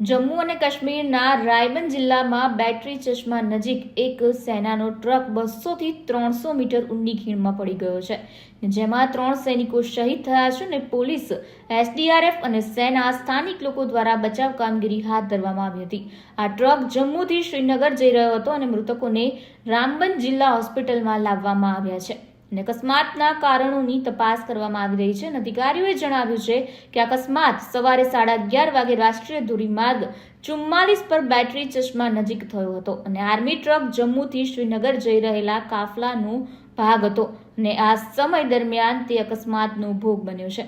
જમ્મુ અને કાશ્મીરના રાયબન જિલ્લામાં બેટરી ચશ્મા નજીક એક સેનાનો ટ્રક 200 થી 300 મીટર ઊંડી ખીણમાં પડી ગયો છે, જેમાં 3 સૈનિકો શહીદ થયા છે અને પોલીસ, એસડીઆરએફ અને સેના સ્થાનિક લોકો દ્વારા બચાવ કામગીરી હાથ ધરવામાં આવી હતી. આ ટ્રક જમ્મુથી શ્રીનગર જઈ રહ્યો હતો અને મૃતકોને રામબન જિલ્લા હોસ્પિટલમાં લાવવામાં આવ્યા છે. અકસ્માતના કારણોની તપાસ કરવામાં આવી રહી છે. અધિકારીઓએ જણાવ્યું છે કે અકસ્માત સવારે 11:30 વાગે રાષ્ટ્રીય ધોરીમાર્ગ 44 પર બેટરી ચશ્મા નજીક થયો હતો અને આર્મી ટ્રક જમ્મુથી શ્રીનગર જઈ રહેલા કાફલાનો ભાગ હતો અને આ સમય દરમિયાન તે અકસ્માતનો ભોગ બન્યો છે.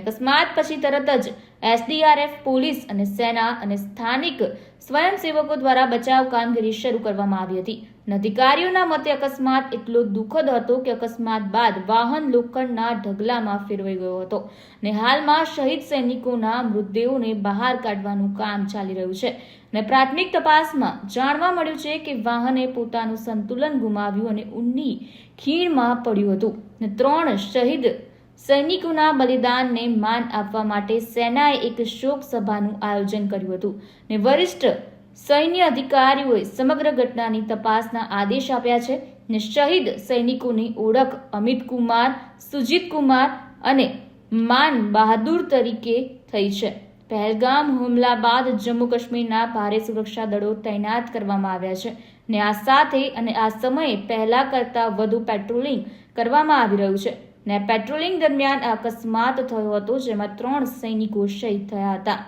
અકસ્માત પછી તરત જ એસડીઆરએફ, પોલીસ અને સેના અને સ્થાનિક સ્વયંસેવકો દ્વારા બચાવ કામગીરી શરૂ કરવામાં આવી હતી. અધિકારીઓના મતે અકસ્માત એટલો દુઃખદ હતો કે અકસ્માત બાદ વાહન લોખંડના ઢગલામાં ફેરવાઈ ગયો હતો અને હાલમાં શહીદ સૈનિકોના મૃતદેહોને બહાર કાઢવાનું કામ ચાલી રહ્યું છે. અને પ્રાથમિક તપાસમાં જાણવા મળ્યું છે કે વાહને પોતાનું સંતુલન ગુમાવ્યું અને ઊંડી ખીણમાં પડ્યું હતું. 3 શહીદ સૈનિકોના બલિદાનને માન આપવા માટે સેનાએ એક શોક સભાનું આયોજન કર્યું હતું અને વરિષ્ઠ સૈન્ય અધિકારીઓએ સમગ્ર ઘટનાની તપાસના આદેશ આપ્યા છે અને શહીદ સૈનિકોની ઓળખ અમિત કુમાર, સુજીત કુમાર અને માન બહાદુર તરીકે થઈ છે. પહેલગામ હુમલા બાદ જમ્મુ કાશ્મીરના ભારે સુરક્ષા દળો તૈનાત કરવામાં આવ્યા છે અને આ સાથે અને આ સમયે પહેલા કરતાં વધુ પેટ્રોલિંગ કરવામાં આવી રહ્યું છે. અને પેટ્રોલિંગ દરમિયાન અકસ્માત થયો હતો, જેમાં 3 સૈનિકો શહીદ થયા હતા.